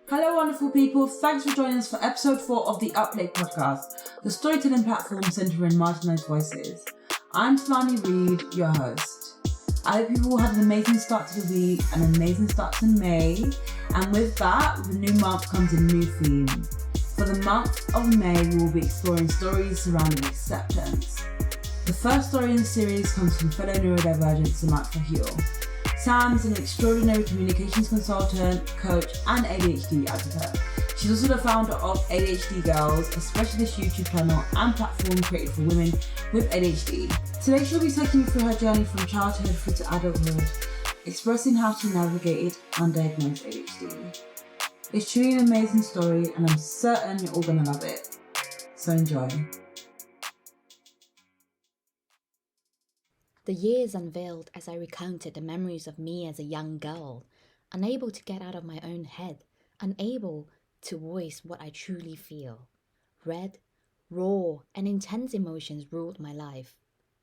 Hello, wonderful people. Thanks for joining us for episode 4 of the Update podcast, the storytelling platform centering marginalised voices. I'm Tshelane Reid, your host. I hope you all had an amazing start to the week, an amazing start to May, and with that, with a new month comes a new theme. For the month of May, we will be exploring stories surrounding acceptance. The first story in the series comes from fellow neurodivergent Samantha Hiew. Sam is an extraordinary communications consultant, coach, and ADHD advocate. She's also the founder of ADHD Girls, a specialist YouTube channel and platform created for women with ADHD. Today she'll be taking you through her journey from childhood through to adulthood, expressing how she navigated undiagnosed ADHD. It's truly an amazing story and I'm certain you're all going to love it. So enjoy. The years unveiled as I recounted the memories of me as a young girl, unable to get out of my own head, unable to voice what I truly feel. Red, raw, and intense emotions ruled my life.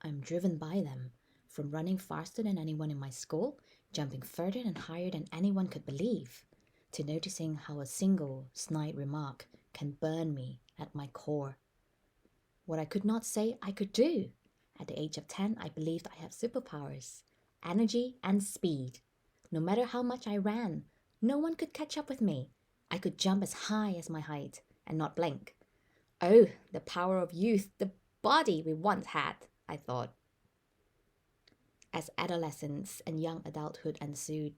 I'm driven by them, from running faster than anyone in my school, jumping further and higher than anyone could believe, to noticing how a single snide remark can burn me at my core. What I could not say, I could do. At the age of 10, I believed I have superpowers, energy and speed. No matter how much I ran, no one could catch up with me. I could jump as high as my height and not blink. Oh, the power of youth, the body we once had, I thought. As adolescence and young adulthood ensued,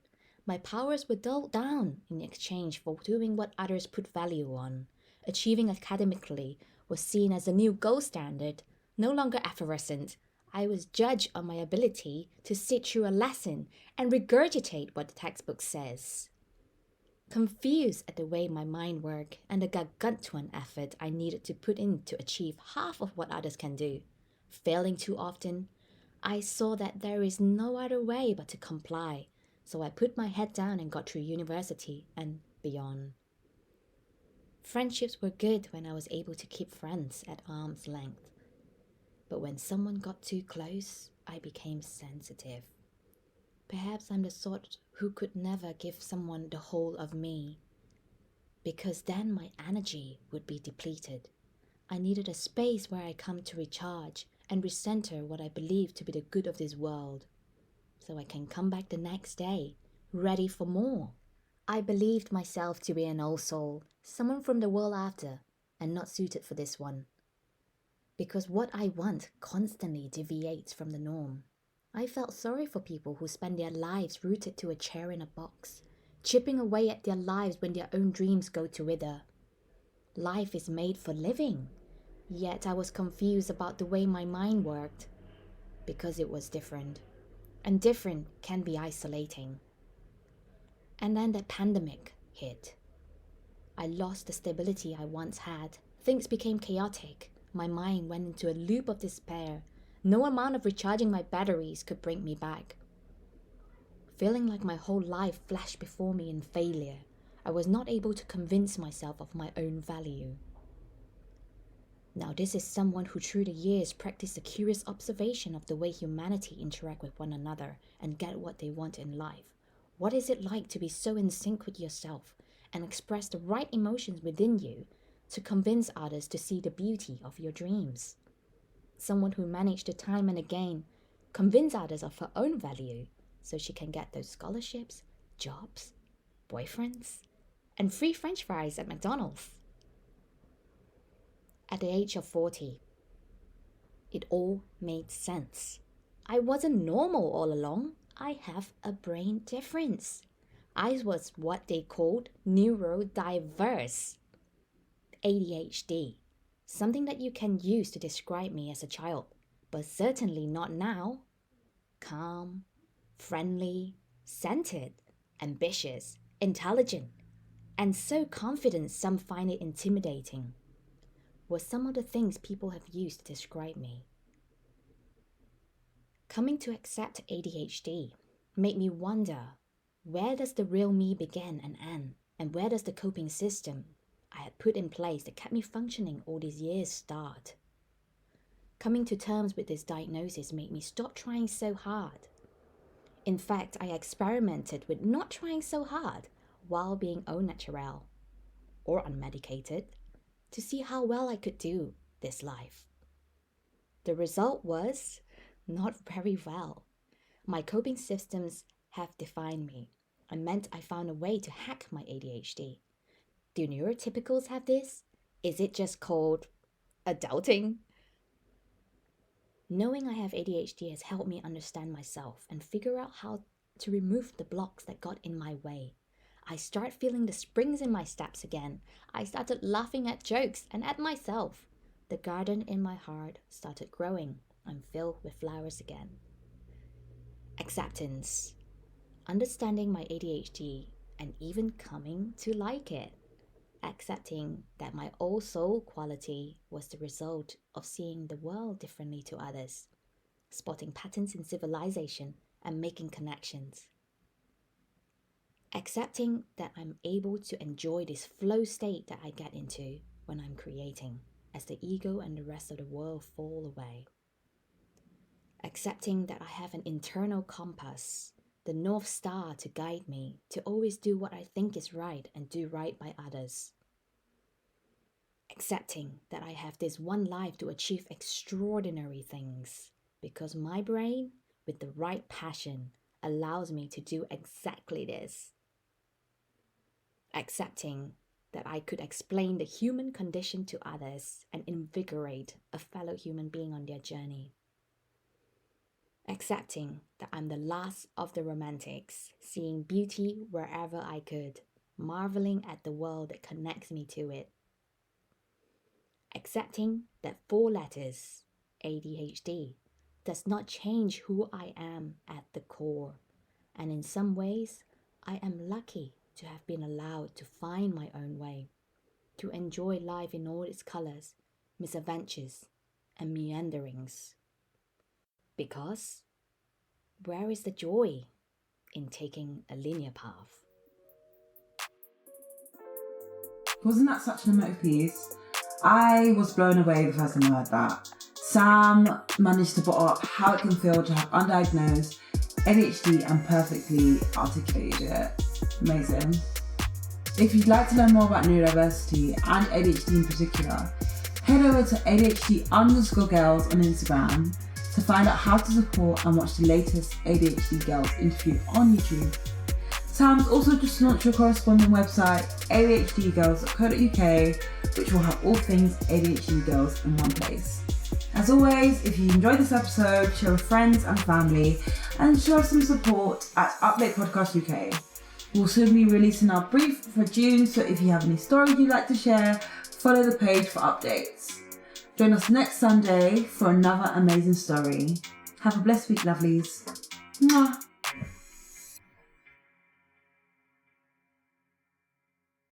my powers were dulled down in exchange for doing what others put value on. Achieving academically was seen as a new gold standard. No longer effervescent, I was judged on my ability to sit through a lesson and regurgitate what the textbook says. Confused at the way my mind worked and the gargantuan effort I needed to put in to achieve half of what others can do, failing too often, I saw that there is no other way but to comply, so I put my head down and got through university and beyond. Friendships were good when I was able to keep friends at arm's length. But when someone got too close, I became sensitive. Perhaps I'm the sort who could never give someone the whole of me, because then my energy would be depleted. I needed a space where I come to recharge and recenter what I believe to be the good of this world, so I can come back the next day, ready for more. I believed myself to be an old soul, someone from the world after, and not suited for this one. Because what I want constantly deviates from the norm. I felt sorry for people who spend their lives rooted to a chair in a box, chipping away at their lives when their own dreams go to wither. Life is made for living, yet I was confused about the way my mind worked, because it was different, and different can be isolating. And then the pandemic hit. I lost the stability I once had. Things became chaotic. My mind went into a loop of despair. No amount of recharging my batteries could bring me back. Feeling like my whole life flashed before me in failure, I was not able to convince myself of my own value. Now this is someone who through the years practiced a curious observation of the way humanity interact with one another and get what they want in life. What is it like to be so in sync with yourself and express the right emotions within you to convince others to see the beauty of your dreams? Someone who managed to time and again convince others of her own value so she can get those scholarships, jobs, boyfriends, and free French fries at McDonald's. At the age of 40, it all made sense. I wasn't normal all along. I have a brain difference. I was what they called neurodiverse. ADHD, something that you can use to describe me as a child, but certainly not now. Calm, friendly, centered, ambitious, intelligent, and so confident some find it intimidating, were some of the things people have used to describe me. Coming to accept ADHD made me wonder, where does the real me begin and end, and where does the coping system I had put in place that kept me functioning all these years start? Coming to terms with this diagnosis made me stop trying so hard. In fact, I experimented with not trying so hard while being au naturel, or unmedicated, to see how well I could do this life. The result was not very well. My coping systems have defined me and meant I found a way to hack my ADHD. Do neurotypicals have this? Is it just called adulting? Knowing I have ADHD has helped me understand myself and figure out how to remove the blocks that got in my way. I start feeling the springs in my steps again. I started laughing at jokes and at myself. The garden in my heart started growing and filled with flowers again. Acceptance. Understanding my ADHD and even coming to like it. Accepting that my old soul quality was the result of seeing the world differently to others, spotting patterns in civilization and making connections. Accepting that I'm able to enjoy this flow state that I get into when I'm creating, as the ego and the rest of the world fall away. Accepting that I have an internal compass, the North Star to guide me to always do what I think is right and do right by others. Accepting that I have this one life to achieve extraordinary things, because my brain, with the right passion, allows me to do exactly this. Accepting that I could explain the human condition to others and invigorate a fellow human being on their journey. Accepting that I'm the last of the romantics, seeing beauty wherever I could, marveling at the world that connects me to it. Accepting that 4 letters, ADHD, does not change who I am at the core, and in some ways, I am lucky to have been allowed to find my own way, to enjoy life in all its colors, misadventures, and meanderings. Because where is the joy in taking a linear path? Wasn't that such an emotive piece? I was blown away the first time I heard that. Sam managed to bottle up how it can feel to have undiagnosed ADHD and perfectly articulated it. Amazing. If you'd like to learn more about neurodiversity and ADHD in particular, head over to ADHD_girls on Instagram to find out how to support and watch the latest ADHD girls interview on YouTube. Sam's also just launched a corresponding website, adhdgirls.co.uk, which will have all things ADHD girls in one place. As always, if you enjoyed this episode, share with friends and family, and show some support at Update Podcast UK. We'll soon be releasing our brief for June, so if you have any stories you'd like to share, follow the page for updates. Join us next Sunday for another amazing story. Have a blessed week, lovelies. Mwah.